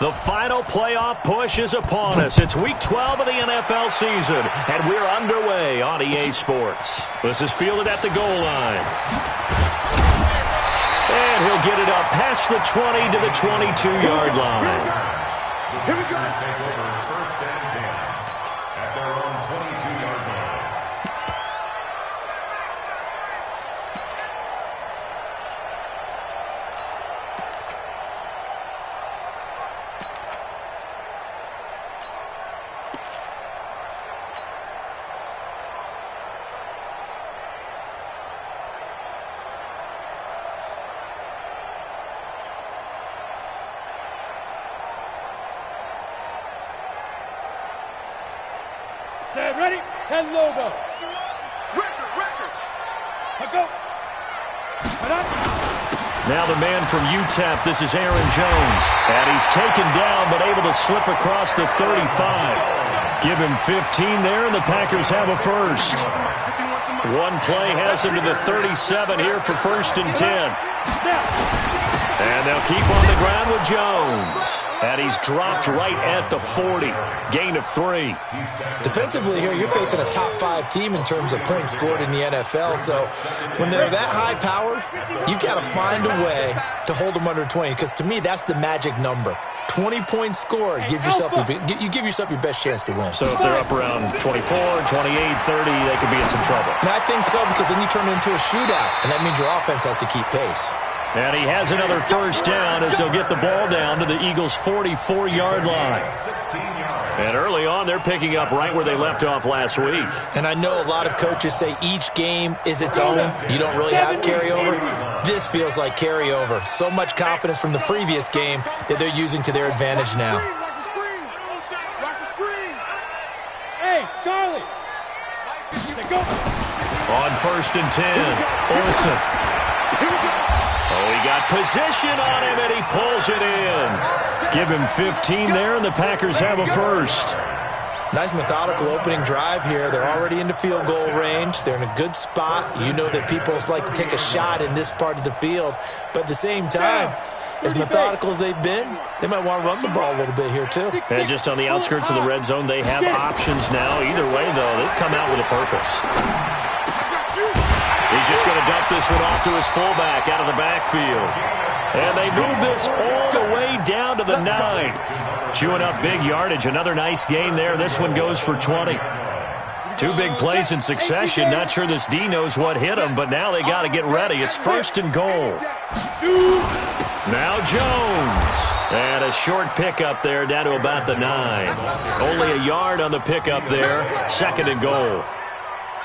The final playoff push is upon us. It's Week 12 of the NFL season, and we're underway on EA Sports. This is fielded at the goal line. And he'll get it up past the 20 to the 22-yard line. Here we go. Take over first and 10 at their own 22-yard line. Ready? 10 logo. Record. Go. Now the man from UTEP, this is Aaron Jones. And he's taken down, but able to slip across the 35. Give him 15 there, and the Packers have a first. One play has him to the 37 here for first and 10. And they'll keep on the ground with Jones. And he's dropped right at the 40. Gain of 3. Defensively here, you're facing a top 5 team in terms of points scored in the NFL. So when they're that high-powered, you've got to find a way to hold them under 20. Because to me, that's the magic number. 20 points scored, you give yourself your best chance to win. So if they're up around 24, 28, 30, they could be in some trouble. And I think so, because then you turn it into a shootout, and that means your offense has to keep pace. And he has another first down as they'll get the ball down to the Eagles' 44-yard line. And early on, they're picking up right where they left off last week. And I know a lot of coaches say each game is its own. You don't really have carryover. This feels like carryover. So much confidence from the previous game that they're using to their advantage now. Watch the screen. Watch the screen. Hey, Charlie. Go. On first and 10, Olsen. Oh, he got position on him, and he pulls it in. Give him 15 there, and the Packers have a first. Nice methodical opening drive here. They're already into field goal range. They're in a good spot. You know that people like to take a shot in this part of the field. But at the same time, as methodical as they've been, they might want to run the ball a little bit here, too. And just on the outskirts of the red zone, they have options now. Either way, though, they've come out with a purpose. He's just going to dump this one off to his fullback out of the backfield. And they move this all the way down to the 9. Chewing up big yardage. Another nice gain there. This one goes for 20. 2 big plays in succession. Not sure this D knows what hit him, but now they got to get ready. It's first and goal. Now Jones. And a short pickup there down to about the 9. Only a yard on the pickup there. Second and goal.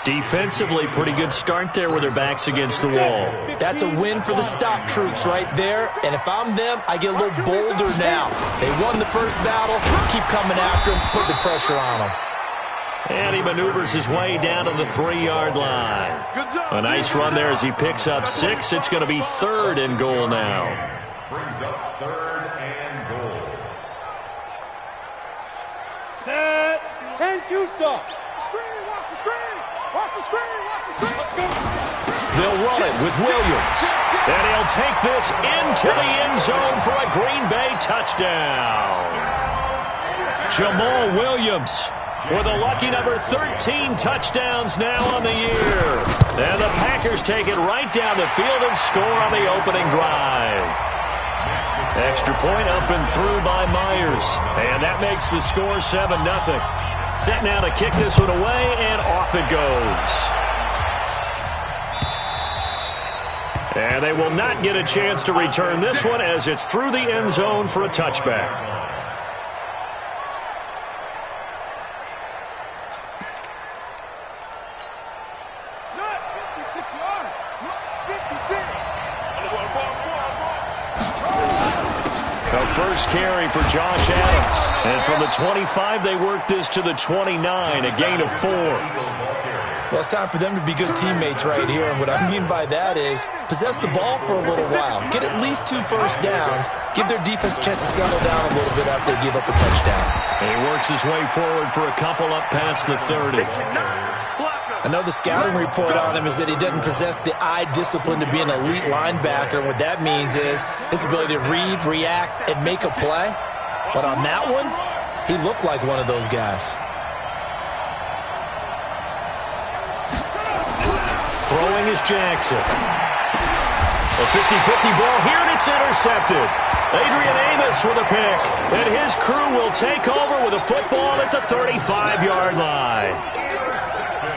Defensively, pretty good start there with their backs against the wall. That's a win for the stop troops right there. And if I'm them, I get a little bolder now. They won the first battle. Keep coming after them. Put the pressure on them. And he maneuvers his way down to the 3-yard line. A nice run there as he picks up 6. It's going to be third and goal now. Brings up third and goal. Set. 10-2 stop. Screen. Watch the screen. Watch the screen. Watch the screen. Let's go. They'll run it with Williams. And he'll take this into the end zone for a Green Bay touchdown. Jamal Williams with a lucky number 13 touchdowns now on the year. And the Packers take it right down the field and score on the opening drive. Extra point up and through by Myers. And that makes the score 7-0. Set now to kick this one away, and off it goes. And they will not get a chance to return this one as it's through the end zone for a touchback. First carry for Josh Adams. And from the 25, they work this to the 29, a gain of 4. Well, it's time for them to be good teammates right here. And what I mean by that is possess the ball for a little while. Get at least 2 first downs. Give their defense a chance to settle down a little bit after they give up a touchdown. And he works his way forward for a couple up past the 30. I know the scouting report on him is that he doesn't possess the eye discipline to be an elite linebacker. And what that means is his ability to read, react, and make a play. But on that one, he looked like one of those guys. Throwing is Jackson. A 50-50 ball here, and it's intercepted. Adrian Amos with a pick, and his crew will take over with a football at the 35-yard line.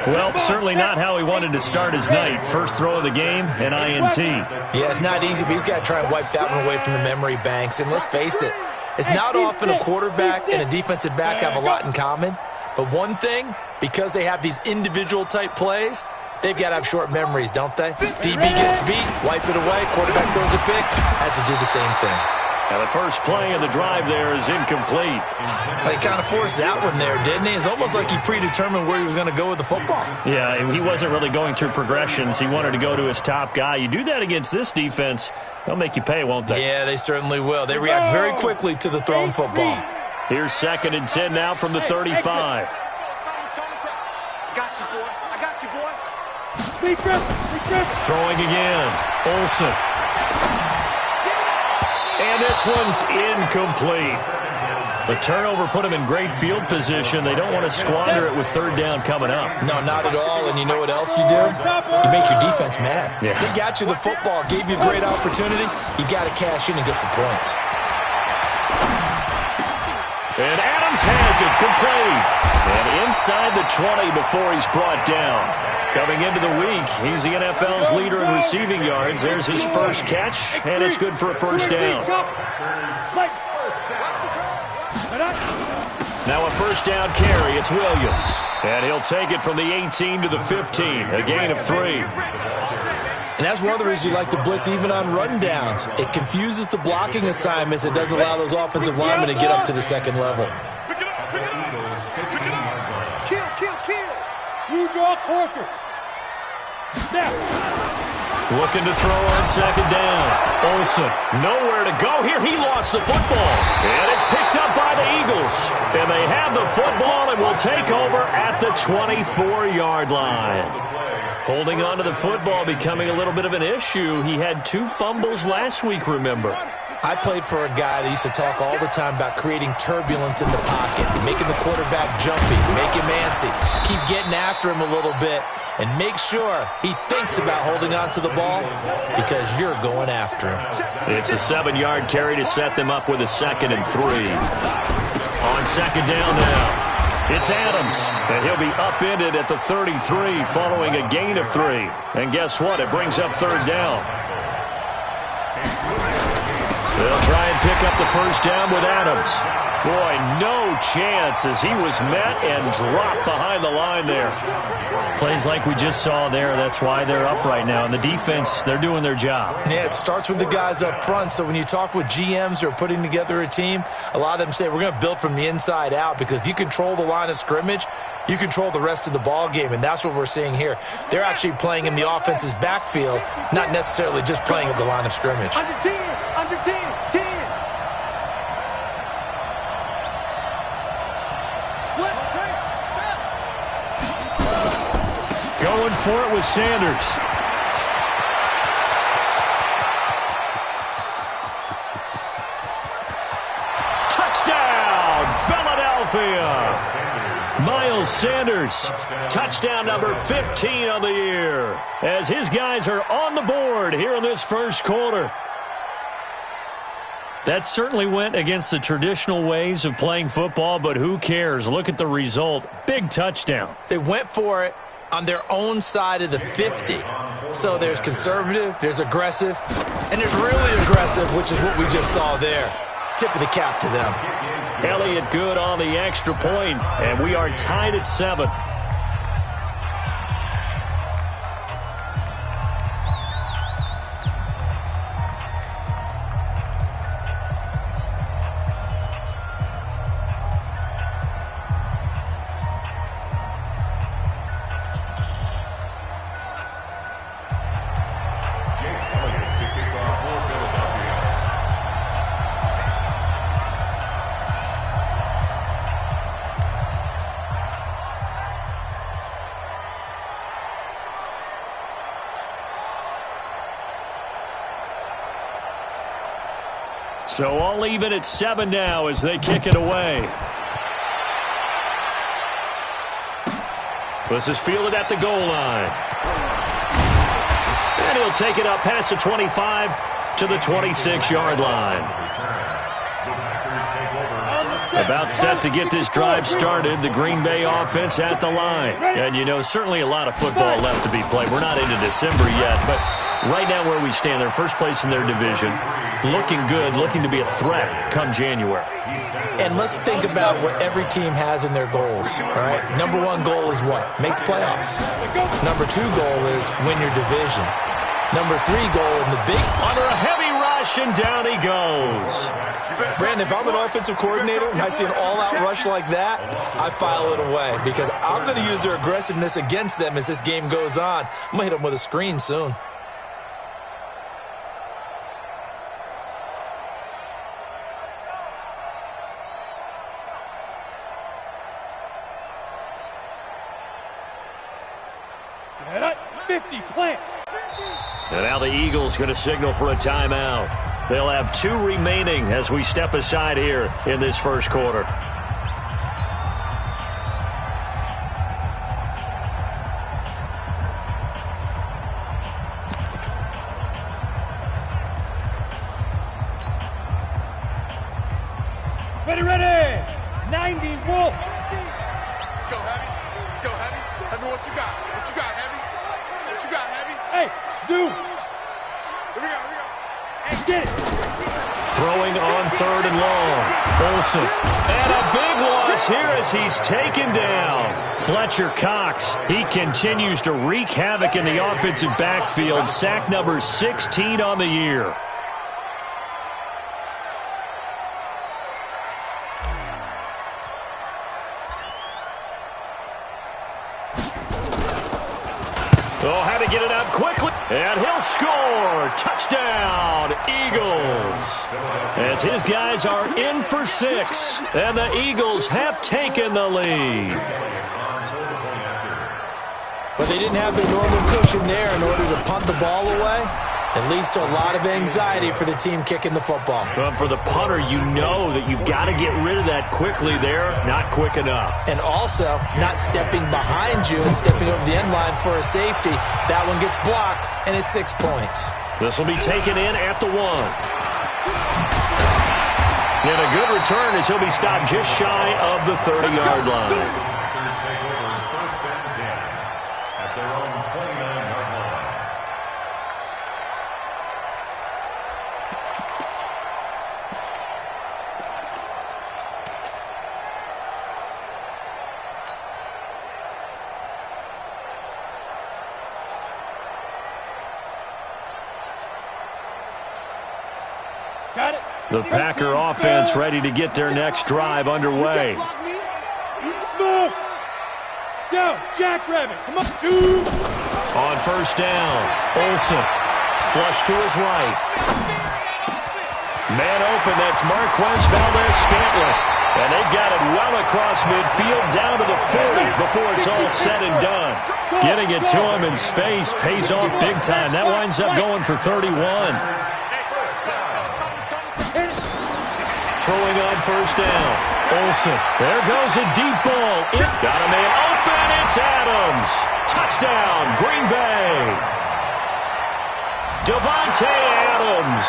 Well, certainly not how he wanted to start his night. First throw of the game, an INT. Yeah, it's not easy, but he's got to try and wipe that one away from the memory banks. And let's face it, it's not often a quarterback and a defensive back have a lot in common. But one thing, because they have these individual type plays, they've got to have short memories, don't they? DB gets beat, wipe it away, quarterback throws a pick, has to do the same thing. Now the first play of the drive there is incomplete. He kind of forced that one there, didn't he? It's almost like he predetermined where he was going to go with the football. Yeah, he wasn't really going through progressions. He wanted to go to his top guy. You do that against this defense, they'll make you pay, won't they? Yeah, they certainly will. They react very quickly to the thrown football. Here's 2nd and 10 now from the 35. I got you, boy. I got you, boy. Speed grip. Throwing again. Olsen. And this one's incomplete. The turnover put him in great field position. They don't want to squander it with 3rd down coming up. No, not at all. And you know what else you do? You make your defense mad. Yeah. They got you the football, gave you a great opportunity. You got to cash in and get some points. And Adams has it complete. And inside the 20 before he's brought down. Coming into the week, he's the NFL's leader in receiving yards. There's his first catch, and it's good for a 1st down. Now a 1st down carry. It's Williams. And he'll take it from the 18 to the 15. A gain of 3. And that's one of the reasons you like to blitz even on rundowns. It confuses the blocking assignments. It doesn't allow those offensive linemen to get up to the 2nd level. Kill. You draw quarters. Now. Looking to throw on 2nd down. Olsen, nowhere to go here. He lost the football. And it's picked up by the Eagles. And they have the football and will take over at the 24-yard line. Holding on to the football becoming a little bit of an issue. He had 2 fumbles last week, remember. I played for a guy that used to talk all the time about creating turbulence in the pocket, making the quarterback jumpy, make him antsy, keep getting after him a little bit, and make sure he thinks about holding on to the ball because you're going after him. It's a 7-yard carry to set them up with a 2nd and 3. On 2nd down now. It's Adams, and he'll be upended at the 33 following a gain of 3. And guess what? It brings up 3rd down. They'll try and pick up the 1st down with Adams. Boy, no chance as he was met and dropped behind the line there. Plays like we just saw there. That's why they're up right now. And the defense, they're doing their job. Yeah, it starts with the guys up front. So when you talk with GMs who are putting together a team, a lot of them say we're going to build from the inside out because if you control the line of scrimmage, you control the rest of the ball game, and that's what we're seeing here. They're actually playing in the offense's backfield, not necessarily just playing at the line of scrimmage. Under 10. Going for it with Sanders. Touchdown, Philadelphia. Miles Sanders, touchdown number 15 on the year, as his guys are on the board here in this 1st quarter. That certainly went against the traditional ways of playing football, but who cares? Look at the result. Big touchdown. They went for it on their own side of the 50. So there's conservative, there's aggressive, and there's really aggressive, which is what we just saw there. Tip of the cap to them. Elliott good on the extra point, and we are tied at 7. So all even at 7 now as they kick it away. This is fielded at the goal line. And he'll take it up past the 25 to the 26-yard line. About set to get this drive started, the Green Bay offense at the line. And, you know, certainly a lot of football left to be played. We're not into December yet, but right now where we stand, they're first place in their division, looking good, looking to be a threat come January. And let's think about what every team has in their goals, all right? Number one goal is what? Make the playoffs. Number two goal is win your division. Number three goal in the big... Under a heavy rush, and down he goes. Brandon, if I'm an offensive coordinator and I see an all-out rush like that, I file it away because I'm going to use their aggressiveness against them as this game goes on. I'm going to hit them with a screen soon. Set up, 50, plant. And now the Eagles going to signal for a timeout. They'll have 2 remaining as we step aside here in this first quarter. Ready. 90, Wolf. Let's go, Heavy. Let's go, Heavy. Heavy, what you got? What you got, Heavy? What you got, Heavy? Hey, Zoo. Here we go. Hey, get it. Throwing on 3rd and long. Olsen. And a big loss here as he's taken down. Fletcher Cox. He continues to wreak havoc in the offensive backfield. Sack number 16 on the year. Oh, had to get it out quickly. And he'll score. Touchdown, Eagles. As his guys are in for 6. And the Eagles have taken the lead. But they didn't have their normal cushion there in order to punt the ball away. It leads to a lot of anxiety for the team kicking the football. Well, for the punter, you know that you've got to get rid of that quickly there. Not quick enough. And also, not stepping behind you and stepping over the end line for a safety. That one gets blocked, and it's 6 points. This will be taken in at the 1. And a good return as he'll be stopped just shy of the 30-yard line. Got it. The Packer offense ready to get their next drive underway. Smoke. Go, Jackrabbit. Come on, shoot. On 1st down, Olsen. Flush to his right. Man open, that's Marquez Valdez-Scantling. And they got it well across midfield down to the 40 before it's all said and done. Getting it to him in space pays off big time. That winds up going for 31. Throwing on 1st down. Olsen. There goes a deep ball. It got a man open. It's Adams. Touchdown, Green Bay. Devontae Adams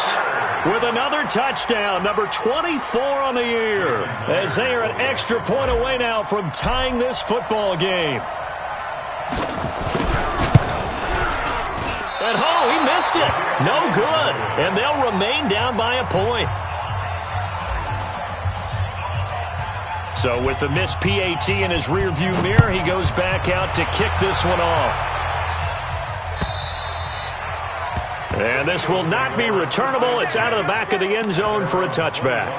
with another touchdown, number 24 on the year, as they are an extra point away now from tying this football game. And he missed it. No good. And they'll remain down by a point. So with the missed PAT in his rearview mirror, he goes back out to kick this one off. And this will not be returnable. It's out of the back of the end zone for a touchback.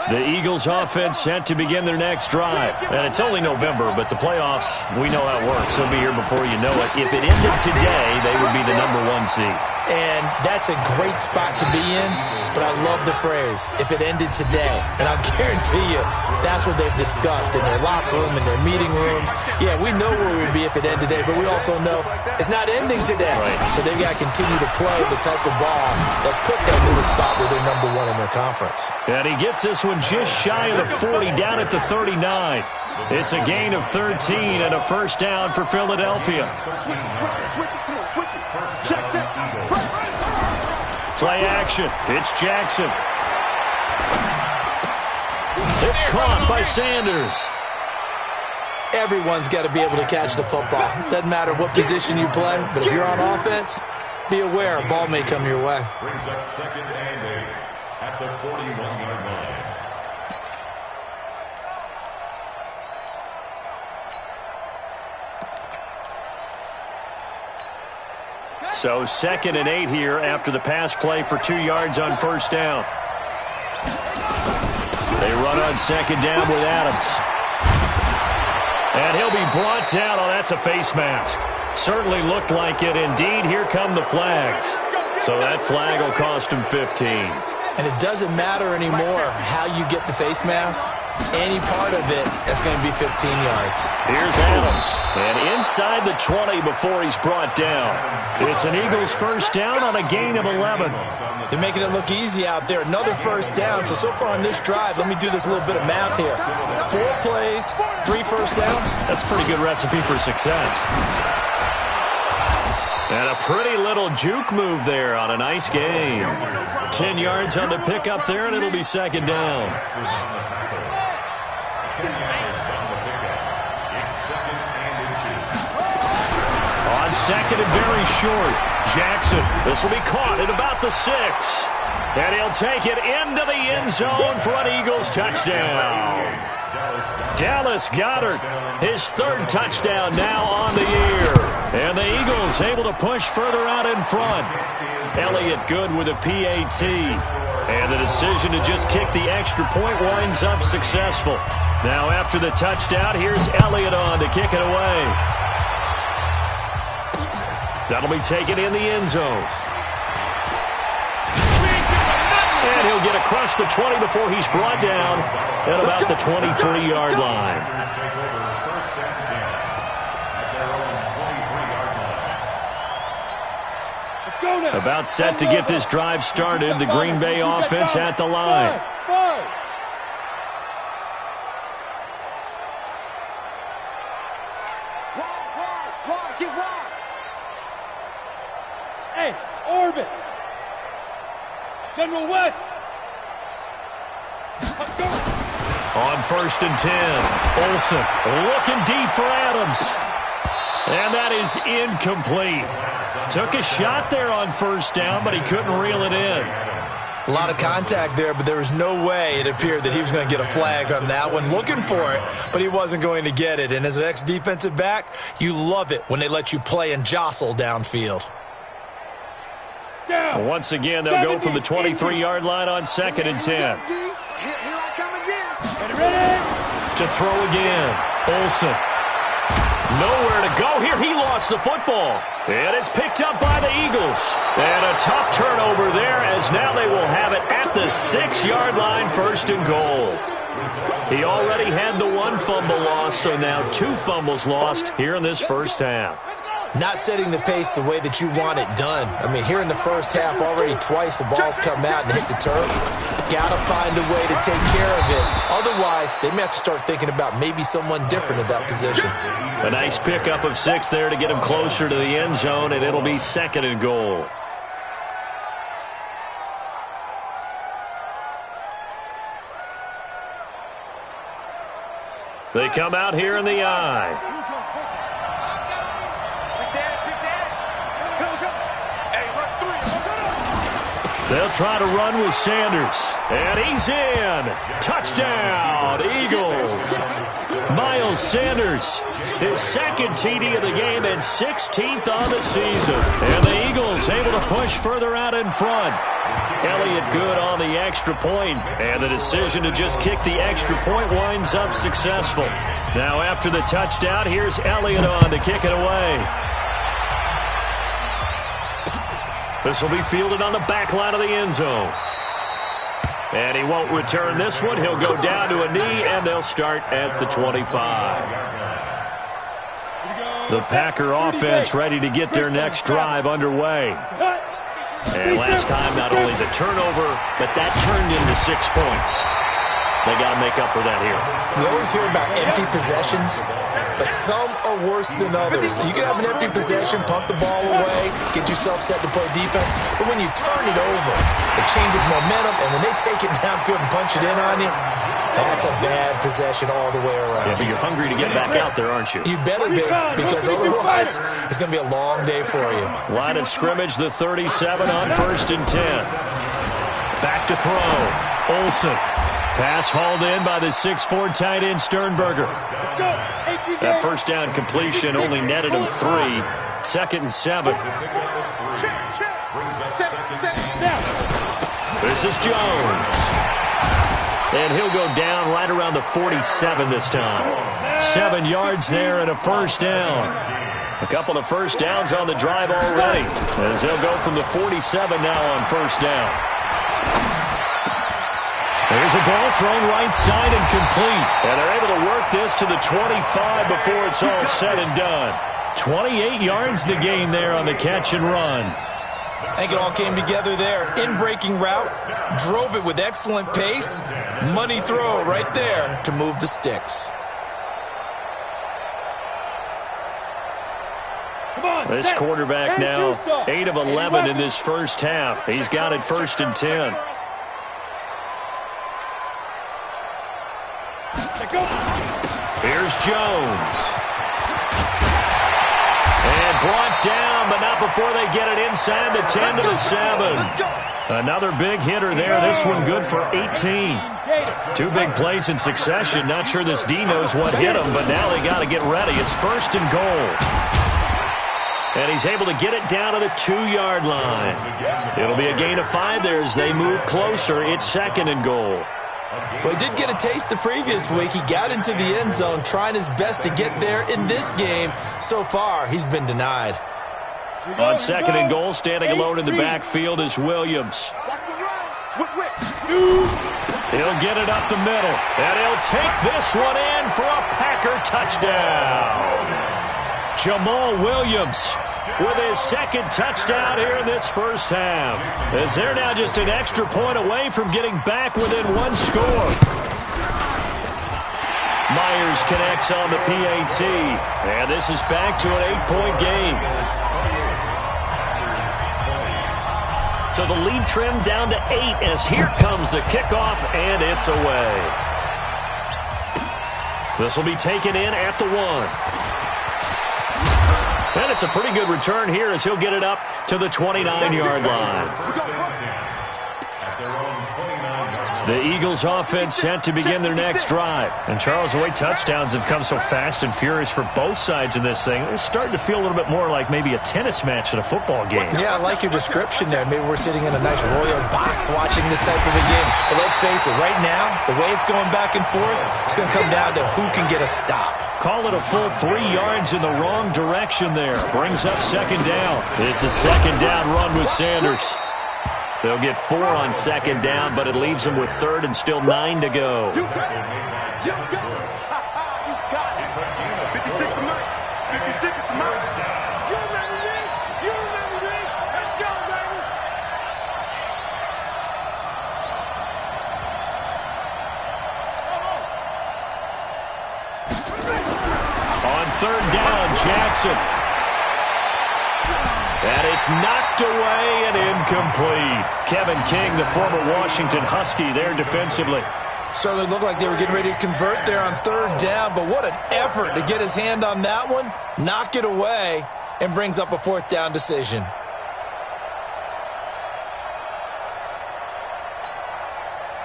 The Eagles offense set to begin their next drive. And it's only November, but the playoffs, we know how it works. They'll be here before you know it. If it ended today, they would be the number 1 seed. And that's a great spot to be in, but I love the phrase, if it ended today. And I'll guarantee you, that's what they've discussed in their locker room, in their meeting rooms. Yeah, we know where we'd be if it ended today, but we also know it's not ending today. Right. So they've got to continue to play the type of ball that put them in the spot where they're number one in their conference. And he gets this one just shy of the 40, down at the 39. It's a gain of 13 and a first down for Philadelphia. Play action. It's Jackson. It's caught by Sanders. Everyone's got to be able to catch the football. Doesn't matter what position you play, but if you're on offense, be aware a ball may come your way. Brings up 2nd and 8 at the 41-yard line. So 2nd and 8 here after the pass play for 2 yards on first down. They run on 2nd down with Adams. And he'll be brought down. Oh, that's a face mask. Certainly looked like it. Indeed, here come the flags. So that flag will cost him 15. And it doesn't matter anymore how you get the face mask. Any part of it, that's going to be 15 yards. Here's Adams. And inside the 20 before he's brought down. It's an Eagles first down on a gain of 11. They're making it look easy out there. Another first down. So far on this drive, let me do this little bit of math here. 4 plays, 3 first downs. That's a pretty good recipe for success. And a pretty little juke move there on a nice game. 10 yards on the pickup there, and it'll be 2nd down. On 2nd and very short, Jackson. This will be caught at about the 6. And he'll take it into the end zone for an Eagles touchdown. Dallas Goedert, his 3rd touchdown now on the year. And the Eagles able to push further out in front. Elliott good with a PAT. And the decision to just kick the extra point winds up successful. Now after the touchdown, here's Elliott on to kick it away. That'll be taken in the end zone. And he'll get across the 20 before he's brought down at about the 23-yard line. About set to get this drive started. The Green Bay offense at the line. Hey, orbit. General West. On 1st and 10, Olsen looking deep for Adams. And that is incomplete. Took a shot there on first down, but he couldn't reel it in. A lot of contact there, but there was no way it appeared that he was going to get a flag on that one. Looking for it, but he wasn't going to get it. And as an ex-defensive back, you love it when they let you play and jostle downfield. Once again, they'll go from the 23-yard line on 2nd and 10. Here I come again. Ready? To throw again, Olsen. Nowhere to go here. He lost the football. And it's picked up by the Eagles. And a tough turnover there as now they will have it at the 6-yard line, 1st and goal. He already had the 1 fumble loss, so now 2 fumbles lost here in this first half. Not setting the pace the way that you want it done. I mean, here in the first half, already twice the ball's come out and hit the turf. Got to find a way to take care of it. Otherwise, they may have to start thinking about maybe someone different at that position. A nice pickup of 6 there to get him closer to the end zone, and it'll be 2nd and goal. They come out here in the I. They'll try to run with Sanders. And he's in. Touchdown, Eagles. Miles Sanders, his 2nd TD of the game and 16th on the season. And the Eagles able to push further out in front. Elliott good on the extra point. And the decision to just kick the extra point winds up successful. Now after the touchdown, here's Elliott on to kick it away. This will be fielded on the back line of the end zone. And he won't return this one. He'll go down to a knee, and they'll start at the 25. The Packer offense ready to get their next drive underway. And last time, not only the turnover, but that turned into 6 points. They got to make up for that here. You always hear about empty possessions, but some are worse than others. You can have an empty possession, punt the ball away, get yourself set to play defense, but when you turn it over, it changes momentum, and when they take it downfield and punch it in on you, that's a bad possession all the way around. Yeah, but you're hungry to get back out there, aren't you? You better be, because otherwise it's going to be a long day for you. Line of scrimmage, the 37 on 1st and 10. Back to throw. Olsen. Pass hauled in by the 6'4" tight end Sternberger. That first down completion only netted him 3. 2nd and 7. This is Jones. And he'll go down right around the 47 this time. 7 yards there and a first down. A couple of first downs on the drive already, as they'll go from the 47 now on first down. There's a ball thrown right side and complete. And they're able to work this to the 25 before it's all said and done. 28 yards the gain there on the catch and run. I think it all came together there. In-breaking route, drove it with excellent pace. Money throw right there to move the sticks. This quarterback now 8 of 11 in this first half. He's got it 1st and 10. Here's Jones. And brought down, but not before they get it inside the 10 to the 7. Another big hitter there. This one good for 18. 2 big plays in succession. Not sure this D knows what hit him, but now they got to get ready. It's 1st and goal. And he's able to get it down to the 2-yard line. It'll be a gain of 5 there as they move closer. It's 2nd and goal. Well, he did get a taste the previous week. He got into the end zone, trying his best to get there in this game. So far, he's been denied. On 2nd and goal, standing alone in the backfield is Williams. He'll get it up the middle, and he'll take this one in for a Packer touchdown. Jamal Williams with his 2nd touchdown here in this first half, as they're now just an extra point away from getting back within 1 score. Myers connects on the PAT, and this is back to an 8-point game. So the lead trimmed down to 8 as here comes the kickoff, and it's away. This will be taken in at the 1. And it's a pretty good return here as he'll get it up to the 29-yard line. The Eagles offense set to begin their next drive. And Charles, the way touchdowns have come so fast and furious for both sides in this thing, it's starting to feel a little bit more like maybe a tennis match at a football game. Yeah, I like your description there. Maybe we're sitting in a nice royal box watching this type of a game. But let's face it, right now, the way it's going back and forth, it's going to come down to who can get a stop. Call it a full 3 yards in the wrong direction there. Brings up 2nd down. It's a 2nd down run with Sanders. They'll get 4 on 2nd down, but it leaves them with 3rd and still 9 to go. You got it. You got it. You got it. 56 to 9. 56 to 9. You ready, Lee? You ready, Lee? Let's go, baby. On 3rd down, Jackson. And it's knocked away and incomplete. Kevin King, the former Washington Husky, there defensively. Certainly looked like they were getting ready to convert there on 3rd down, but what an effort to get his hand on that one, knock it away, and brings up a 4th down decision.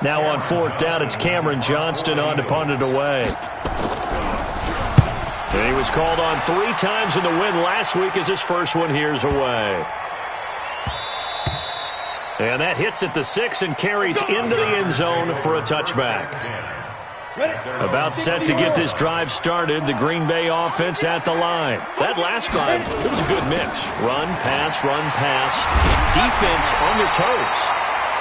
Now on 4th down, it's Cameron Johnston on to punt it away. And he was called on 3 times in the win last week as his first one here's away. And that hits at the 6 and carries into the end zone for a touchback. About set to get this drive started, the Green Bay offense at the line. That last drive, it was a good mix. Run, pass, defense on their toes.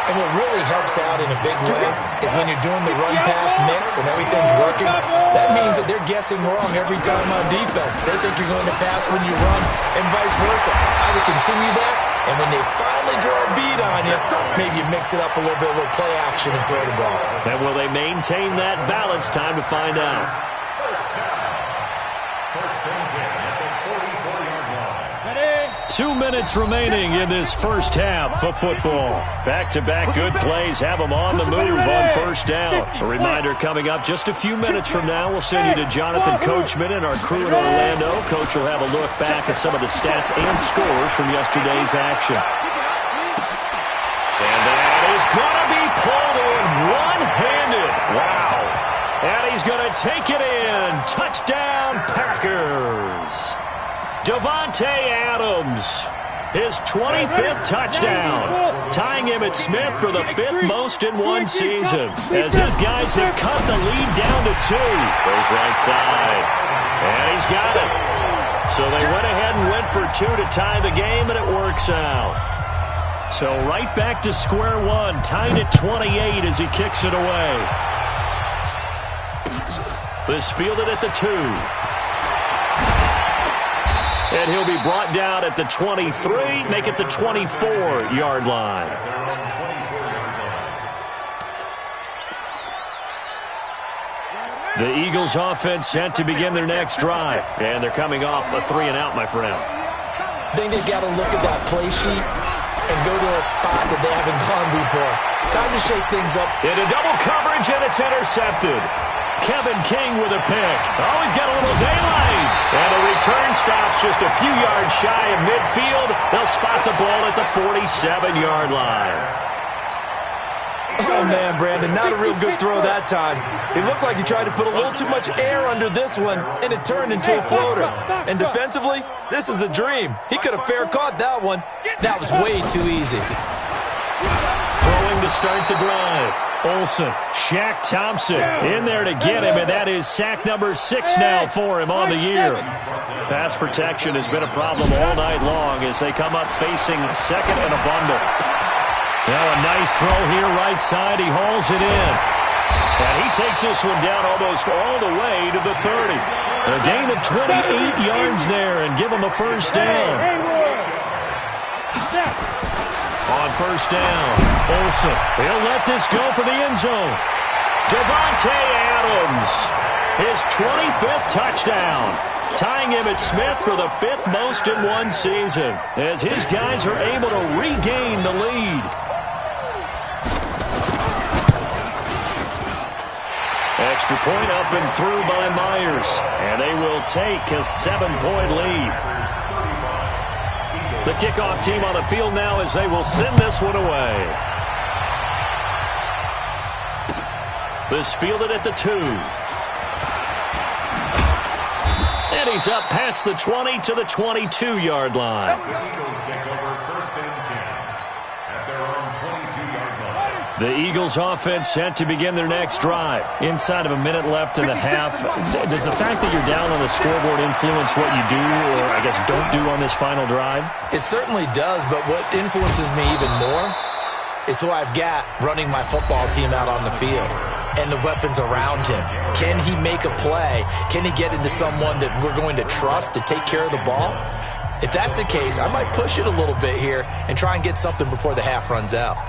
And what really helps out in a big way is when you're doing the run-pass mix and everything's working, that means that they're guessing wrong every time on defense. They think you're going to pass when you run and vice versa. I would continue that, and when they finally draw a beat on you, maybe you mix it up a little bit, a little play action and throw the ball. And will they maintain that balance? Time to find out. First and 10 at the 44-yard line. 2 minutes remaining in this first half of football. Back-to-back good plays have them on the move on first down. A reminder coming up just a few minutes from now. We'll send you to Jonathan Coachman and our crew in Orlando. Coach will have a look back at some of the stats and scores from yesterday's action. And that is going to be pulled in one-handed. Wow. And he's going to take it in. Touchdown, Packers. Davante Adams, his 25th touchdown, tying Emmitt Smith for the 5th most in one season, as his guys have cut the lead down to 2. Goes right side, and he's got it. So they went ahead and went for 2 to tie the game, and it works out. So right back to square one, tied at 28 as he kicks it away. This fielded at the 2. And he'll be brought down at the 23, make it the 24-yard line. The Eagles offense set to begin their next drive. And they're coming off a 3-and-out, my friend. I think they've got to look at that play sheet and go to a spot that they haven't gone before. Time to shake things up. Into double coverage, and it's intercepted. Kevin King with a pick. Oh, he's got a little daylight. And the return stops just a few yards shy of midfield. They'll spot the ball at the 47-yard line. Oh, man, Brandon, not a real good throw that time. It looked like he tried to put a little too much air under this one, and it turned into a floater. And defensively, this is a dream. He could have fair caught that one. That was way too easy. Throwing to start the drive. Olsen, Shaq Thompson in there to get him, and that is sack number 6 now for him on the year. Pass protection has been a problem all night long as they come up facing second and a bundle. Now a nice throw here right side. He hauls it in. And he takes this one down almost all the way to the 30. A gain of 28 yards there and give him a first down. On first down, Olsen, he'll let this go for the end zone. Davante Adams, his 25th touchdown, tying Emmitt Smith for the 5th most in one season, as his guys are able to regain the lead. Extra point up and through by Myers, and they will take a 7-point lead. The kickoff team on the field now as they will send this one away. This fielded at the 2. And he's up past the 20 to the 22-yard line. The Eagles offense set to begin their next drive. Inside of a minute left in the half. Does the fact that you're down on the scoreboard influence what you do, or I guess don't do on this final drive? It certainly does, but what influences me even more is who I've got running my football team out on the field and the weapons around him. Can he make a play? Can he get into someone that we're going to trust to take care of the ball? If that's the case, I might push it a little bit here and try and get something before the half runs out.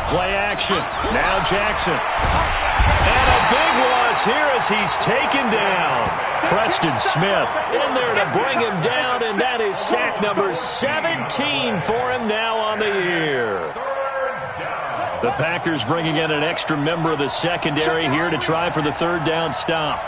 Play action. Now Jackson. And a big loss here as he's taken down. Preston Smith in there to bring him down, and that is sack number 17 for him now on the year. The Packers bringing in an extra member of the secondary here to try for the 3rd down stop.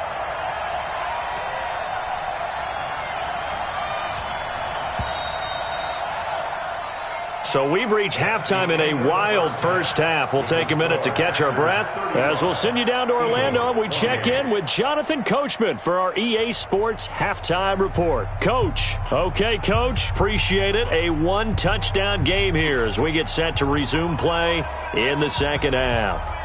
So we've reached halftime in a wild first half. We'll take a minute to catch our breath as we'll send you down to Orlando and we check in with Jonathan Coachman for our EA Sports Halftime Report. Coach. Okay, Coach. Appreciate it. A one-touchdown game here as we get set to resume play in the second half.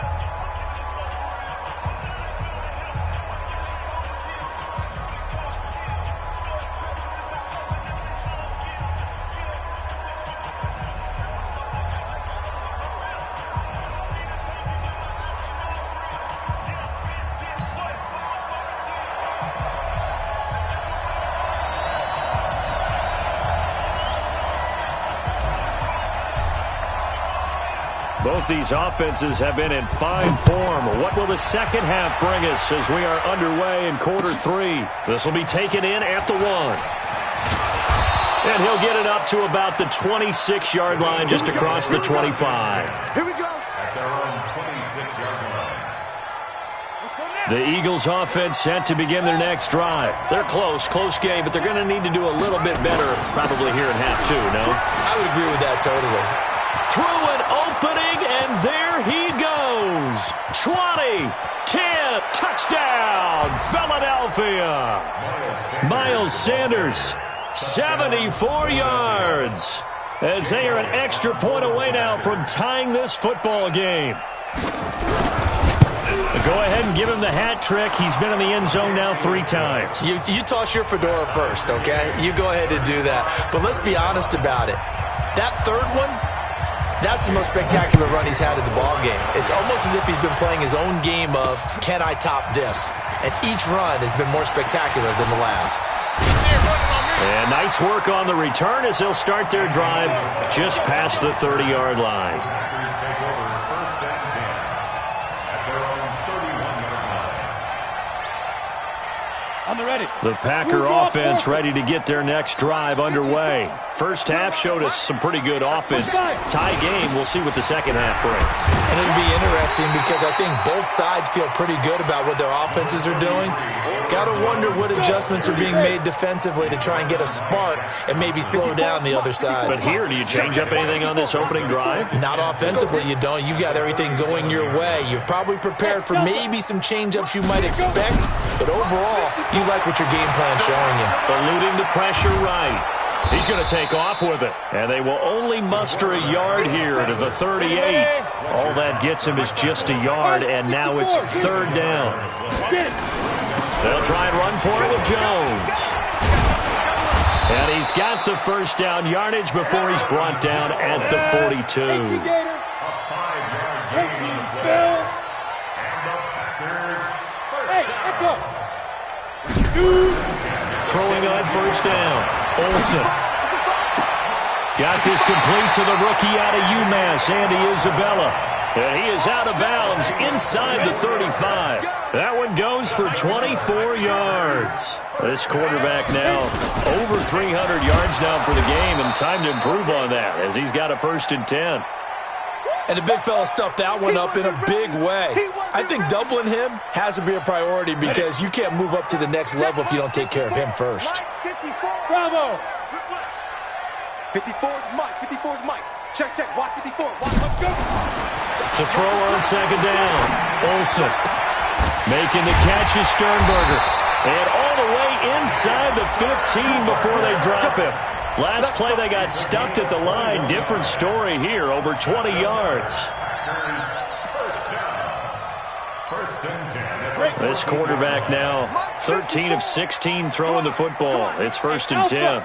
Both these offenses have been in fine form. What will the second half bring us as we are underway in quarter three? This will be taken in at the 1. And he'll get it up to about the 26-yard line just across the 25. Here we go. At their own 26-yard line. The Eagles offense set to begin their next drive. They're close game, but they're going to need to do a little bit better probably here in half 2, no? I would agree with that totally. Through an opening, and there he goes. 20, 10, touchdown, Philadelphia. Miles Sanders, 74 yards, as they are an extra point away now from tying this football game. Go ahead and give him the hat trick. He's been in the end zone now 3 times. You toss your fedora first, okay? You go ahead and do that. But let's be honest about it. That third one, that's the most spectacular run he's had in the ballgame. It's almost as if he's been playing his own game of, can I top this? And each run has been more spectacular than the last. And nice work on the return as they'll start their drive just past the 30-yard line. Packers take over first and 10 at their own 31-yard line. On the ready. The Packer offense ready to get their next drive underway. First half showed us some pretty good offense. Tie game. We'll see what the second half brings. And it'll be interesting because I think both sides feel pretty good about what their offenses are doing. Got to wonder what adjustments are being made defensively to try and get a spark and maybe slow down the other side. But here, do you change up anything on this opening drive? Not offensively, you don't. You got everything going your way. You've probably prepared for maybe some change-ups you might expect, but overall, you like what your game plan's showing you. Eluding the pressure right. He's going to take off with it. And they will only muster a yard here to the 38. All that gets him is just a yard, and now it's third down. They'll try and run for it with Jones. And he's got the first down yardage before he's brought down at the 42. A 5-yard gain on the play. And the Packers first down. Throwing on first down. Olsen. Got this complete to the rookie out of UMass, Andy Isabella. And he is out of bounds inside the 35. That one goes for 24 yards. This quarterback now over 300 yards now for the game, and time to improve on that as he's got a 1st and 10. And the big fella stuffed that one up in a big way. I think doubling him has to be a priority because you can't move up to the next level if you don't take care of him first. Bravo. 54 is Mike. 54 is Mike. Check. Watch 54. Watch. Let's go. To throw on second down. Olsen making the catch is Sternberger. And all the way inside the 15 before they drop him. Last play they got stuffed at the line. Different story here. Over 20 yards. First and 10. This quarterback now 13 of 16 throwing the football. It's 1st and 10.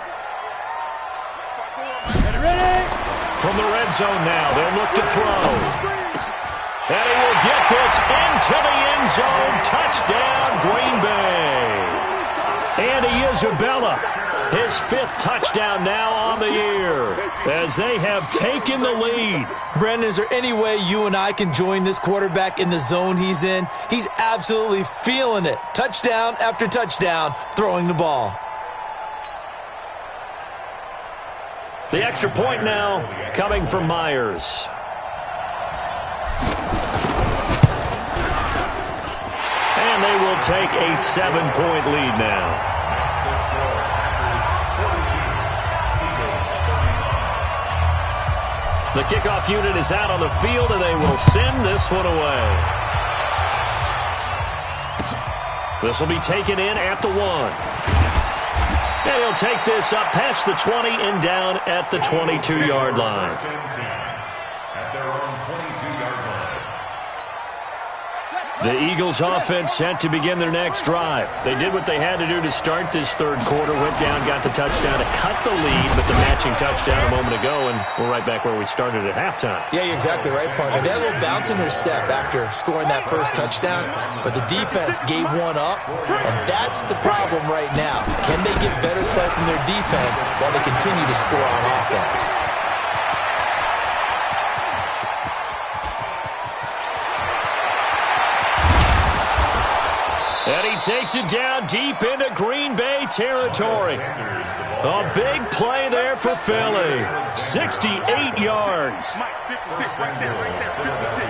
From the red zone now, they'll look to throw. And he will get this into the end zone. Touchdown, Green Bay. Andy Isabella, his 5th touchdown now on the year as they have taken the lead. Brandon, is there any way you and I can join this quarterback in the zone he's in? He's absolutely feeling it. Touchdown after touchdown, throwing the ball. The extra point now coming from Myers. And they will take a 7-point lead now. The kickoff unit is out on the field, and they will send this one away. This will be taken in at the 1. And he'll take this up past the 20 and down at the 22-yard line. At their own 22-yard line. The Eagles offense set to begin their next drive. They did what they had to do to start this third quarter, went down, got the touchdown to cut the lead, but the matching touchdown a moment ago, and we're right back where we started at halftime. Yeah, you're exactly right, partner. They had a little bounce in their step after scoring that first touchdown, but the defense gave one up, and that's the problem right now. Can they get better play from their defense while they continue to score on offense? And he takes it down deep into Green Bay territory. A big play there for Philly. 68 yards. Mike, 56 right there, 56.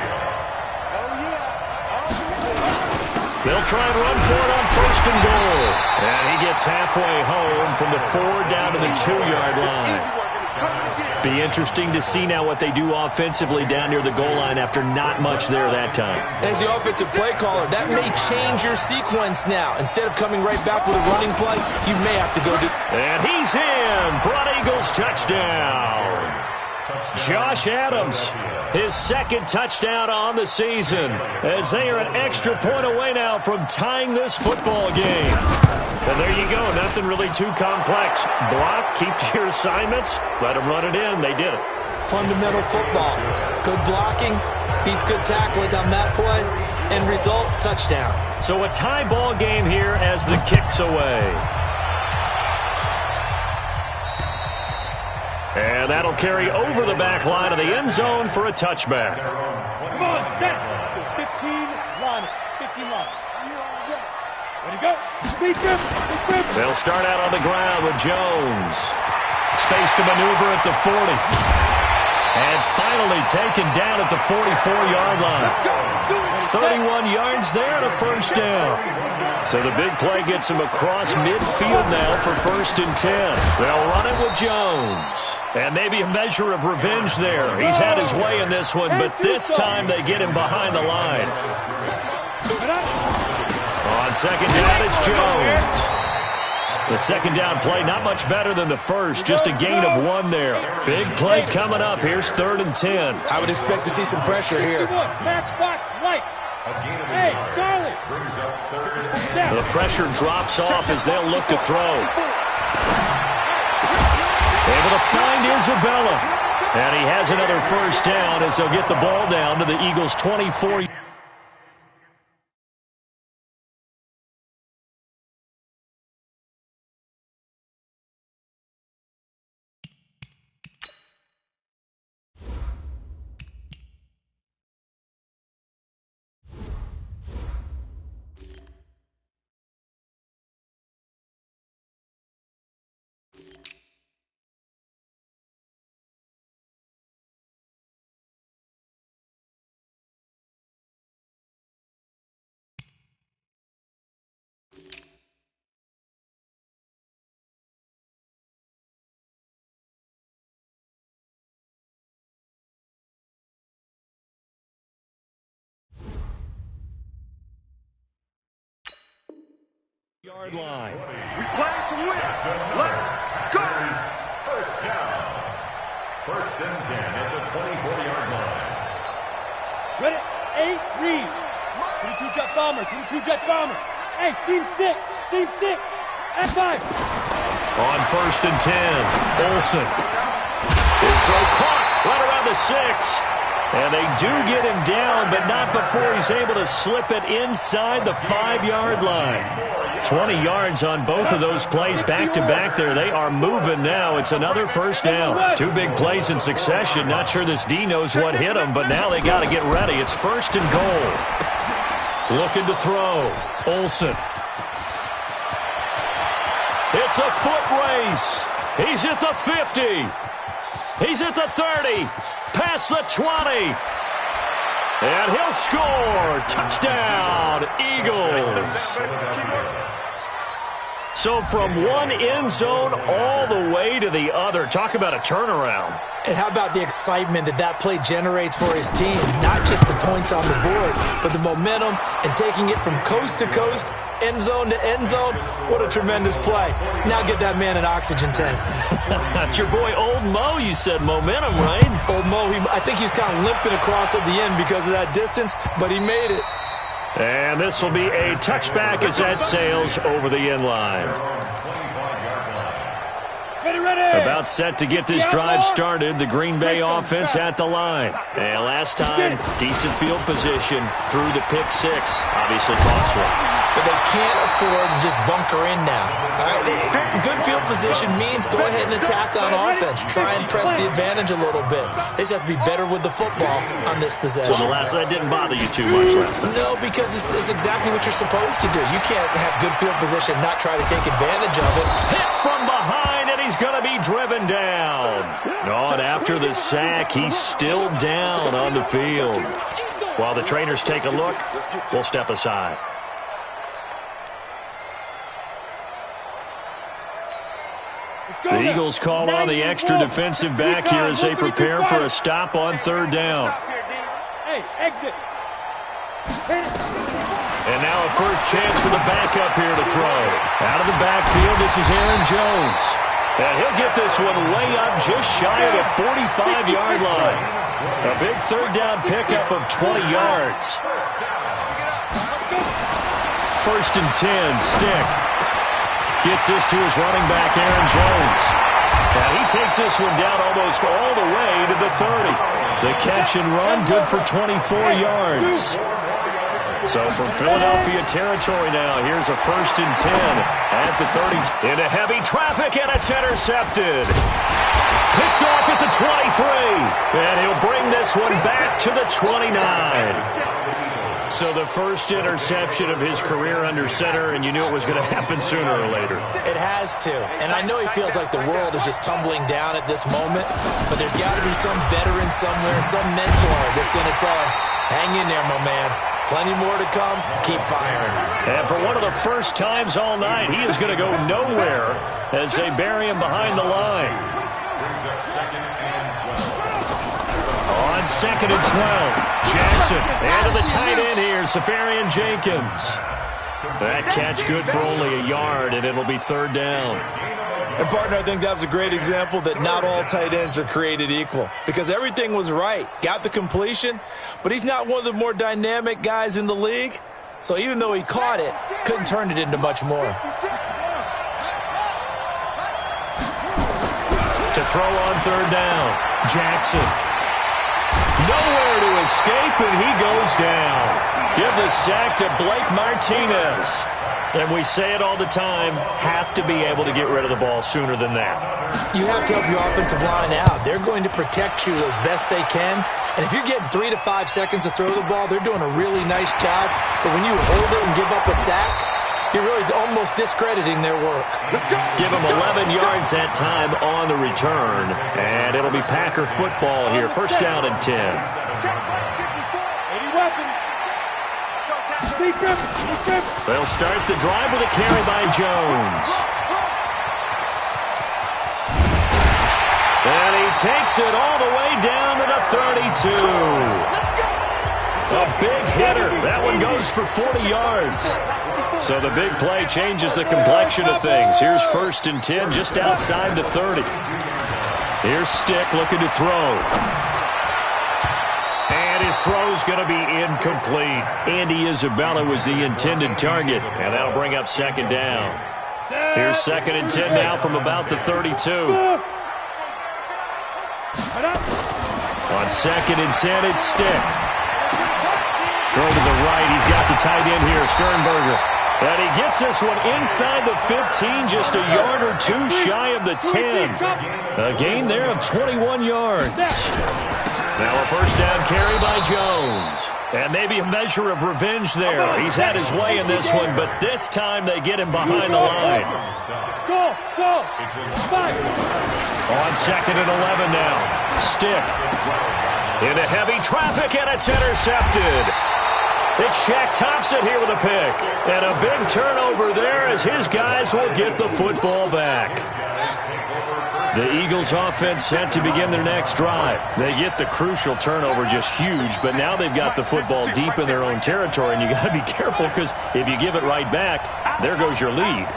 They'll try and run for it on first and goal. And he gets halfway home from the 4 down to the 2-yard line. Be interesting to see now what they do offensively down near the goal line after not much there that time. As the offensive play caller, that may change your sequence now. Instead of coming right back with a running play, you may have to go to... And he's in for an Eagles touchdown. Josh Adams, his second touchdown on the season, as they are an extra point away now from tying this football game. And there you go, nothing really too complex. Block, keep to your assignments, let them run it in. They did it. Fundamental football. Good blocking, beats good tackling on that play. End result, touchdown. So a tie ball game here as the kick's away. And that'll carry over the back line of the end zone for a touchback. Come on, set. 15 line. 15 line. Ready to go. Speed grip. They'll start out on the ground with Jones. Space to maneuver at the 40. And finally taken down at the 44-yard line. 31 yards there and a first down. So the big play gets him across midfield now for first and 10. They'll run it with Jones. And maybe a measure of revenge there. He's had his way in this one, but this time they get him behind the line. On second down, it's Jones. The second down play, not much better than the first, just a gain of 1 there. Big play coming up. Here's 3rd and 10. I would expect to see some pressure here. Matchbox lights. Hey, Charlie. The pressure drops off as they'll look to throw. Able to find Isabella. And he has another first down as they'll get the ball down to the Eagles' 24. Yard line. We play to win. Let's go. First down. First and 10 at the 24-yard line. Ready? 8, read. 22 jet bomber. 22 jet bomber. Hey, seam 6. Seam 6. At 5. On first and 10, Olsen is so caught right around the 6. And they do get him down, but not before he's able to slip it inside the 5-yard line. 20 yards on both of those plays back-to-back there. They are moving now. It's another first down. 2 big plays in succession. Not sure this D knows what hit him, but now they got to get ready. It's first and goal. Looking to throw. Olsen. It's a foot race. He's at the 50. He's at the 30. Past the 20. And he'll score. Touchdown, Eagles. So from one end zone all the way to the other. Talk about a turnaround. And how about the excitement that play generates for his team? Not just the points on the board, but the momentum and taking it from coast to coast, end zone to end zone. What a tremendous play. Now get that man an oxygen tank. That's your boy Old Mo, you said. Momentum, right? Old Mo, I think he's kind of limping across at the end because of that distance, but he made it. And this will be a touchback as that sails over the end line. About set to get this drive started, the Green Bay offense at the line. And last time, decent field position through the pick six. Obviously cost one. But they can't afford to just bunker in now. All right, good field position means go ahead and attack on offense. Try and press the advantage a little bit. They just have to be better with the football on this possession. So that didn't bother you too much last time? No, because it's exactly what you're supposed to do. You can't have good field position, not try to take advantage of it. Hit from behind, and he's going to be driven down. Oh, and after the sack, he's still down on the field. While the trainers take a look, we'll step aside. The Eagles call on the extra defensive back here as they prepare for a stop on third down. Hey, exit. And now a first chance for the backup here to throw. Out of the backfield, this is Aaron Jones. And he'll get this one way up just shy of the 45-yard line. A big third down pickup of 20 yards. First and 10, Stick. Gets this to his running back, Aaron Jones. And he takes this one down almost all the way to the 30. The catch and run, good for 24 yards. So from Philadelphia territory now, here's a first and 10 at the 30. Into heavy traffic, and it's intercepted. Picked off at the 23. And he'll bring this one back to the 29. So the first interception of his career under center, and you knew it was going to happen sooner or later. It has to. And I know he feels like the world is just tumbling down at this moment, but there's got to be some veteran somewhere, some mentor that's going to tell him, hang in there, my man. Plenty more to come. Keep firing. And for one of the first times all night, he is going to go nowhere as they bury him behind the line. On second and 12, Jackson. And to the tight end here, Safarian Jenkins. That catch good for only a yard, and it'll be third down. And, partner, I think that was a great example that not all tight ends are created equal. Because everything was right. Got the completion, but he's not one of the more dynamic guys in the league. So even though he caught it, couldn't turn it into much more. To throw on third down, Jackson. Nowhere to escape, and he goes down. Give the sack to Blake Martinez. And we say it all the time, have to be able to get rid of the ball sooner than that. You have to help your offensive line out. They're going to protect you as best they can. And if you're getting 3 to 5 seconds to throw the ball, they're doing a really nice job. But when you hold it and give up a sack, you're really almost discrediting their work. Give them 11 yards that time on the return. And it'll be Packer football here. First down and 10. 80 weapons. They'll start the drive with a carry by Jones. And he takes it all the way down to the 32. A big hitter. That one goes for 40 yards. So the big play changes the complexion of things. Here's first and 10 just outside the 30. Here's Stick looking to throw. And his throw's going to be incomplete. Andy Isabella was the intended target, and that'll bring up second down. Here's second and 10 now from about the 32. On second and 10, it's Stick. Throw to the right. He's got the tight end here, Sternberger. And he gets this one inside the 15, just a yard or two shy of the 10. A gain there of 21 yards. Now a first down carry by Jones. And maybe a measure of revenge there. He's had his way in this one, but this time they get him behind the line. Go. On second and 11 now. Stick. Into heavy traffic, and it's intercepted. It's Shaq Thompson here with a pick. And a big turnover there as his guys will get the football back. The Eagles offense set to begin their next drive. They get the crucial turnover, just huge, but now they've got the football deep in their own territory, and you got to be careful because if you give it right back, there goes your lead.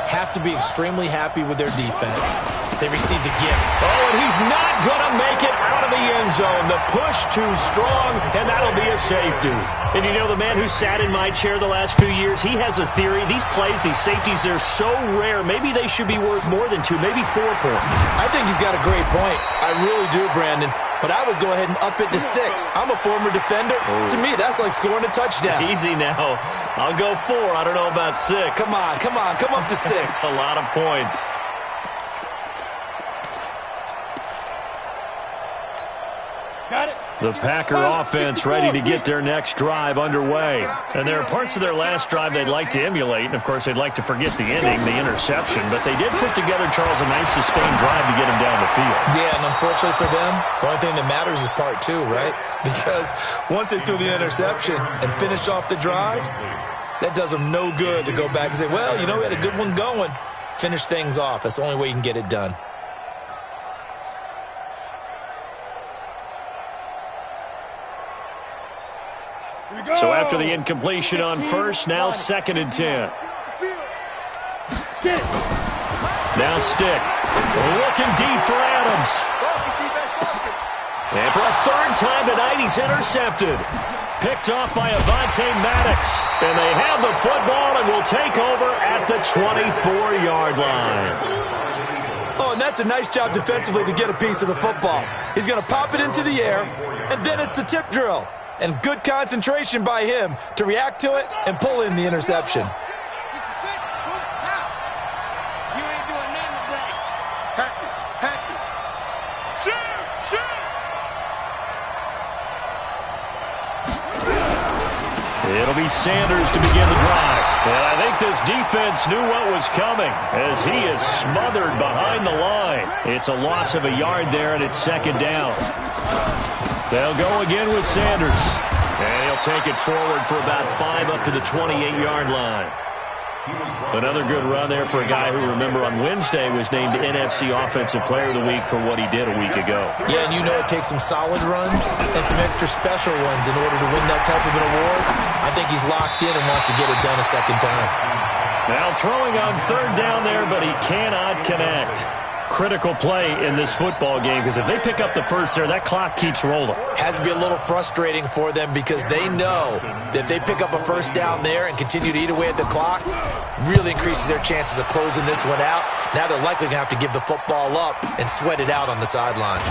Have to be extremely happy with their defense. They received a gift. Oh, and he's not going to make it out of the end zone. The push too strong, and that'll be a safety. And you know, the man who sat in my chair the last few years, he has a theory. These plays, these safeties, they're so rare. Maybe they should be worth more than 2, maybe 4 points. I think he's got a great point. I really do, Brandon. But I would go ahead and up it to 6. I'm a former defender. Oh. To me, that's like scoring a touchdown. Easy now. I'll go 4. I don't know about 6. Come on. Come up to 6. A lot of points. Got it. The Packer offense ready to get their next drive underway. And there are parts of their last drive they'd like to emulate. And, of course, they'd like to forget the ending, the interception. But they did put together, Charles, a nice sustained drive to get him down the field. Yeah, and unfortunately for them, the only thing that matters is part 2, right? Because once they threw the interception and finished off the drive, that does them no good to go back and say, well, you know, we had a good one going. Finish things off. That's the only way you can get it done. So after the incompletion on first, now 2nd and 10. Now Stick. Looking deep for Adams. And for a 3rd time tonight, he's intercepted. Picked off by Avonte Maddox. And they have the football and will take over at the 24-yard line. Oh, and that's a nice job defensively to get a piece of the football. He's going to pop it into the air, and then it's the tip drill. And good concentration by him to react to it and pull in the interception. You ain't doing nothing today. Patch it. Shoot! It'll be Sanders to begin the drive. And I think this defense knew what was coming as he is smothered behind the line. It's a loss of a yard there, and it's 2nd down. They'll go again with Sanders. And he'll take it forward for about 5 up to the 28-yard line. Another good run there for a guy who, remember, on Wednesday was named NFC Offensive Player of the Week for what he did a week ago. Yeah, and you know it takes some solid runs and some extra special ones in order to win that type of an award. I think he's locked in and wants to get it done a 2nd time. Now throwing on 3rd down there, but he cannot connect. Critical play in this football game because if they pick up the first there, that clock keeps rolling. Has to be a little frustrating for them because they know that if they pick up a 1st down there and continue to eat away at the clock, really increases their chances of closing this one out. Now they're likely going to have to give the football up and sweat it out on the sideline.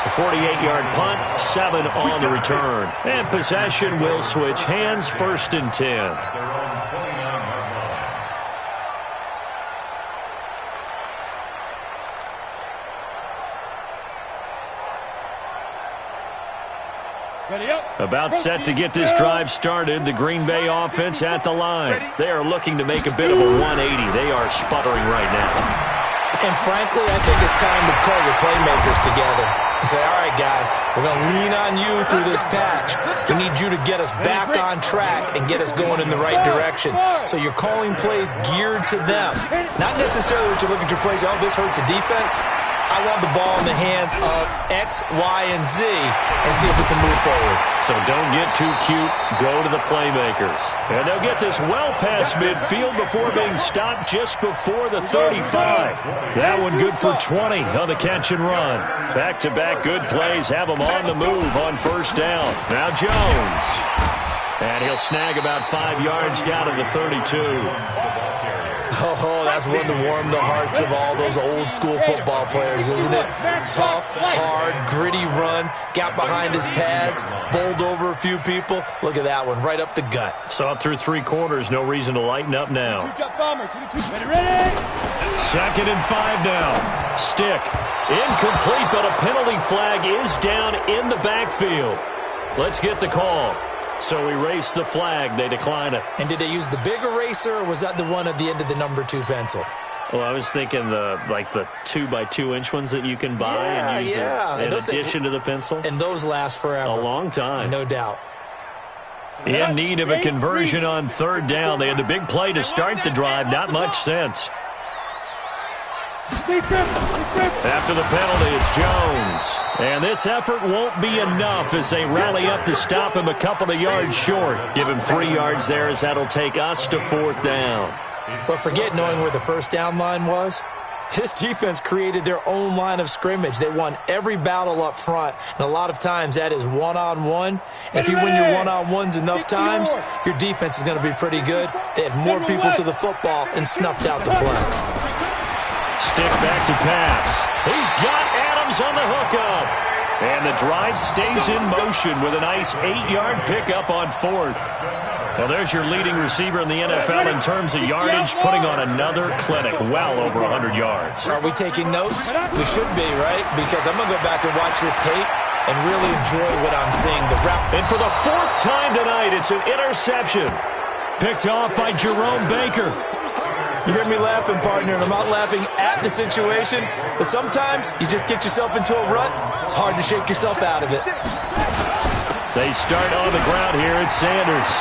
A 48-yard punt, 7 on the return. And possession will switch hands, 1st and 10. About set to get this drive started. The Green Bay offense at the line. They are looking to make a bit of a 180. They are sputtering right now. And frankly, I think it's time to call your playmakers together and say, all right, guys, we're going to lean on you through this patch. We need you to get us back on track and get us going in the right direction. So you're calling plays geared to them. Not necessarily what you look at your plays, oh, this hurts the defense. I want the ball in the hands of X, Y, and Z and see if we can move forward. So don't get too cute. Go to the playmakers. And they'll get this well past midfield before being stopped just before the 35. That one good for 20 on the catch and run. Back-to-back good plays have them on the move on 1st down. Now Jones. And he'll snag about 5 yards down to the 32. Oh, that's one to warm the hearts of all those old-school football players, isn't it? Tough, hard, gritty run, got behind his pads, bowled over a few people. Look at that one, right up the gut. Saw it through 3 quarters, no reason to lighten up now. 2nd and 5 now. Stick. Incomplete, but a penalty flag is down in the backfield. Let's get the call. So erase the flag. They decline it. And did they use the big eraser, or was that the one at the end of the number 2 pencil? Well, I was thinking the 2x2-inch ones that you can buy and use in addition to the pencil. And those last forever. A long time. No doubt. In need of a conversion on third down. They had the big play to start the drive. Not much sense. After the penalty, it's Jones. And this effort won't be enough as they rally up to stop him a couple of yards short. Give him 3 yards there as that'll take us to fourth down. But forget knowing where the first down line was. This defense created their own line of scrimmage. They won every battle up front, and a lot of times that is one-on-one. And if you win your one-on-ones enough times, your defense is going to be pretty good. They had more people to the football and snuffed out the play. Stick back to pass. He's got Adams on the hookup. And the drive stays in motion with a nice 8-yard pickup on fourth. Well, there's your leading receiver in the NFL in terms of yardage, putting on another clinic, well over 100 yards. Are we taking notes? We should be, right? Because I'm going to go back and watch this tape and really enjoy what I'm seeing. The route. And for the 4th time tonight, it's an interception. Picked off by Jerome Baker. You hear me laughing, partner, and I'm not laughing at the situation, but sometimes you just get yourself into a rut. It's hard to shake yourself out of it. They start on the ground here at Sanders.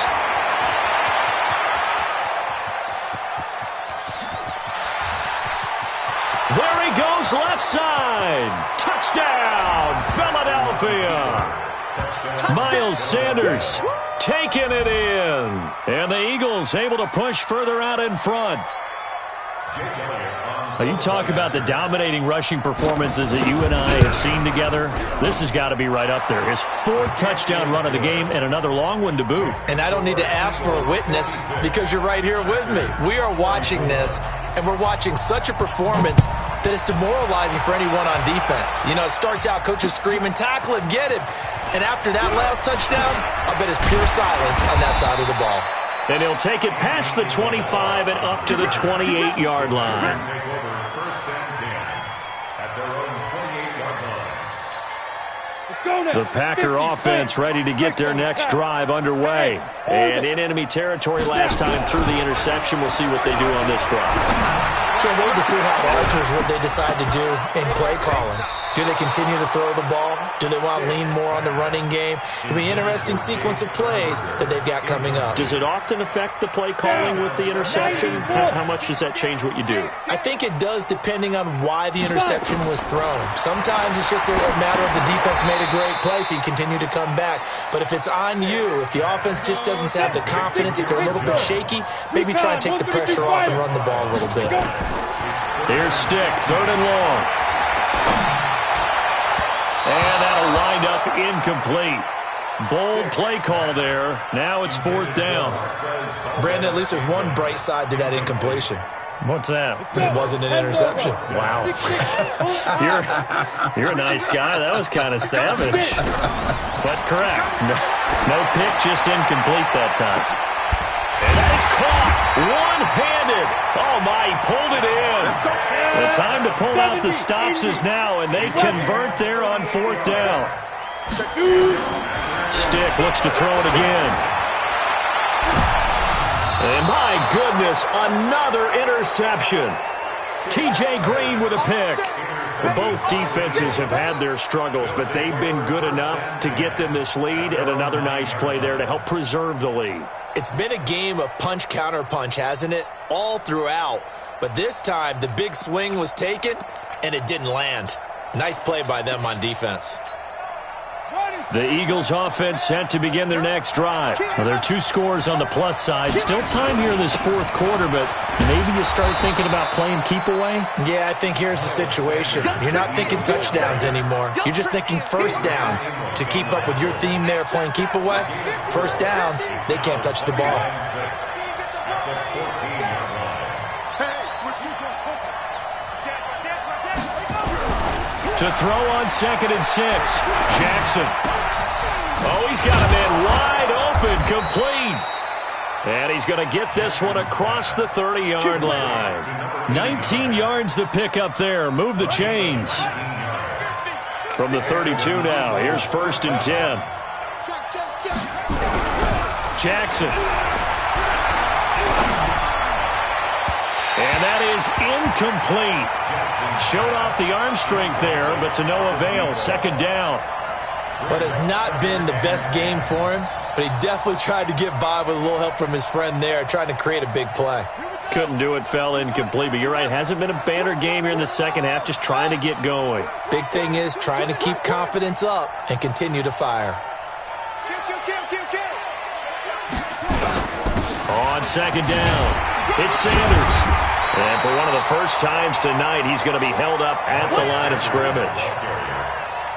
There he goes, left side. Touchdown, Philadelphia. Miles Sanders taking it in. And the Eagles able to push further out in front. Now, you talk about the dominating rushing performances that you and I have seen together. This has got to be right up there. His 4th touchdown run of the game and another long one to boot. And I don't need to ask for a witness because you're right here with me. We are watching this, and we're watching such a performance that it's demoralizing for anyone on defense. You know, it starts out coaches screaming, tackle him, get him. And after that last touchdown, I bet it's pure silence on that side of the ball. And he'll take it past the 25 and up to the 28-yard line. The Packer offense ready to get their next drive underway. And in enemy territory last time through the interception. We'll see what they do on this drive. Can't wait to see how it alters what they decide to do in play calling. Do they continue to throw the ball? Do they want to lean more on the running game? It'll be an interesting sequence of plays that they've got coming up. Does it often affect the play calling with the interception? How much does that change what you do? I think it does depending on why the interception was thrown. Sometimes it's just a matter of the defense made a great play, so you continue to come back. But if it's on you, if the offense just doesn't have the confidence, if they're a little bit shaky, maybe try and take the pressure off and run the ball a little bit. Here's Stick, 3rd and long. And that'll wind up incomplete. Bold play call there. Now it's 4th down. Brandon, at least there's one bright side to that incompletion. What's that? It wasn't an interception. Wow. You're a nice guy. That was kind of savage. But correct. No pick, just incomplete that time. And that is caught one-handed. Oh, my, he pulled it in. The time to pull out the stops is now, and they convert there on 4th down. Stick looks to throw it again. And my goodness, another interception. T.J. Green with a pick. Well, both defenses have had their struggles, but they've been good enough to get them this lead, and another nice play there to help preserve the lead. It's been a game of punch-counter-punch, hasn't it? All throughout. But this time, the big swing was taken, and it didn't land. Nice play by them on defense. The Eagles offense set to begin their next drive. Well, there are 2 scores on the plus side. Still time here in this 4th quarter, but maybe you start thinking about playing keep away? Yeah, I think here's the situation. You're not thinking touchdowns anymore. You're just thinking first downs. To keep up with your theme there, playing keep away, first downs, they can't touch the ball. To throw on 2nd and 6. Jackson. Oh, he's got a man wide open, complete. And he's going to get this one across the 30-yard line. 19 yards to pick up there. Move the chains. From the 32 now. Here's 1st and 10. Jackson. And that is incomplete. Showed off the arm strength there, but to no avail. Second down. But it's not been the best game for him, but he definitely tried to get by with a little help from his friend there, trying to create a big play. Couldn't do it, fell incomplete, but you're right. Hasn't been a banner game here in the second half, just trying to get going. Big thing is trying to keep confidence up and continue to fire. On second down, it's Sanders. And for one of the first times tonight, he's going to be held up at the line of scrimmage.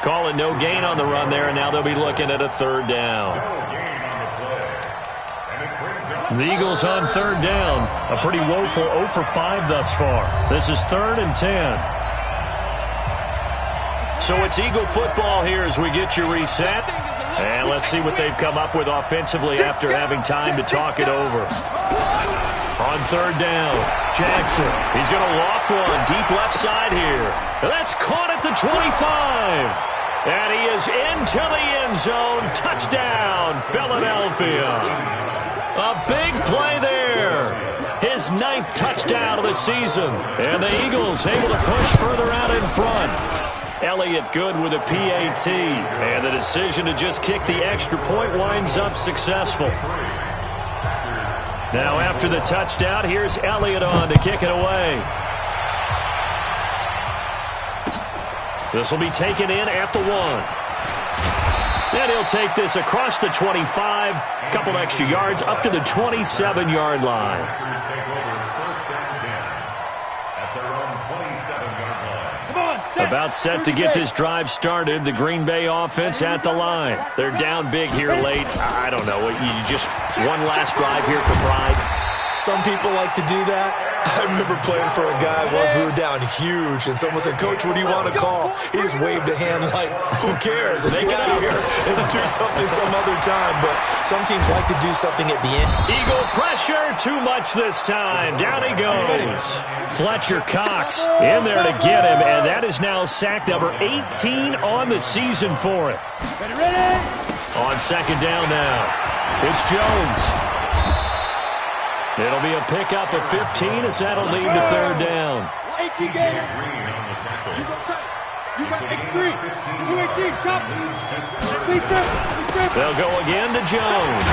Call it no gain on the run there, and now they'll be looking at a third down. The Eagles on third down. A pretty woeful 0 for 5 thus far. This is 3rd and 10. So it's Eagle football here as we get you reset. And let's see what they've come up with offensively after having time to talk it over. On third down, Jackson. He's going to loft one deep left side here. That's caught at the 25. And he is into the end zone. Touchdown, Philadelphia. A big play there. His 9th touchdown of the season. And the Eagles able to push further out in front. Elliott good with a PAT. And the decision to just kick the extra point winds up successful. Now after the touchdown, here's Elliott on to kick it away. This will be taken in at the 1. And he'll take this across the 25, a couple extra yards up to the 27-yard line. About set to get this drive started. The Green Bay offense at the line. They're down big here late. I don't know. You just one last drive here for pride. Some people like to do that. I remember playing for a guy once. We were down huge, and someone said, "Coach, what do you want to call?" He just waved a hand like, "Who cares? Let's get out of here and do something some other time." But some teams like to do something at the end. Eagle pressure, too much this time. Down he goes. Fletcher Cox in there to get him, and that is now sack number 18 on the season for him. Ready? On second down now, it's Jones. It'll be a pickup of 15 as that'll lead to third down. 18 games. You got X3. 218. Chop. They'll go again to Jones.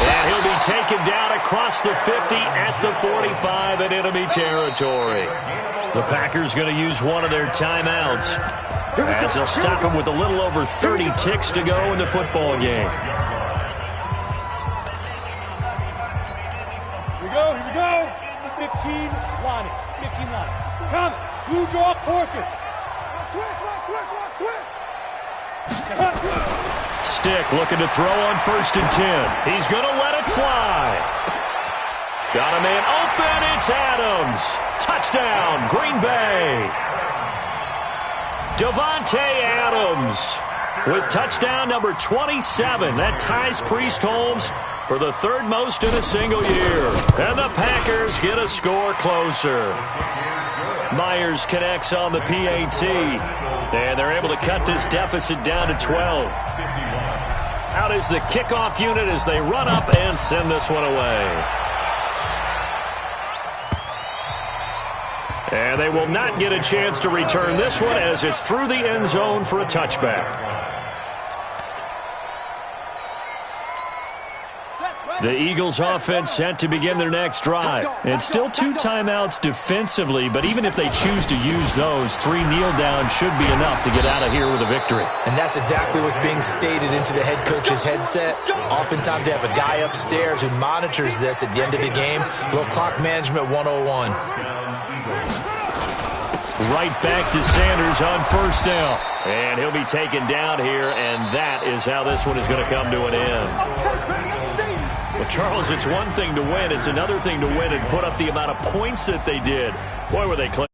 And he'll be taken down across the 50 at the 45 in enemy territory. The Packers going to use one of their timeouts as they'll stop him with a little over 30 ticks to go in the football game. Here we go. 15 line it. 15 line. Come. Blue draw Corkers. Stick looking to throw on 1st and 10. He's going to let it fly. Got a man open. It's Adams. Touchdown, Green Bay. Devontae Adams with touchdown number 27. That ties Priest Holmes for the 3rd most in a single year. And the Packers get a score closer. Myers connects on the PAT. And they're able to cut this deficit down to 12. Out is the kickoff unit as they run up and send this one away. And they will not get a chance to return this one as it's through the end zone for a touchback. The Eagles offense set to begin their next drive. And still 2 timeouts defensively, but even if they choose to use those, 3 kneel downs should be enough to get out of here with a victory. And that's exactly what's being stated into the head coach's headset. Oftentimes they have a guy upstairs who monitors this at the end of the game. Little clock management 101. Right back to Sanders on 1st down. And he'll be taken down here, and that is how this one is going to come to an end. Well, Charles, it's one thing to win. It's another thing to win and put up the amount of points that they did. Boy, were they close.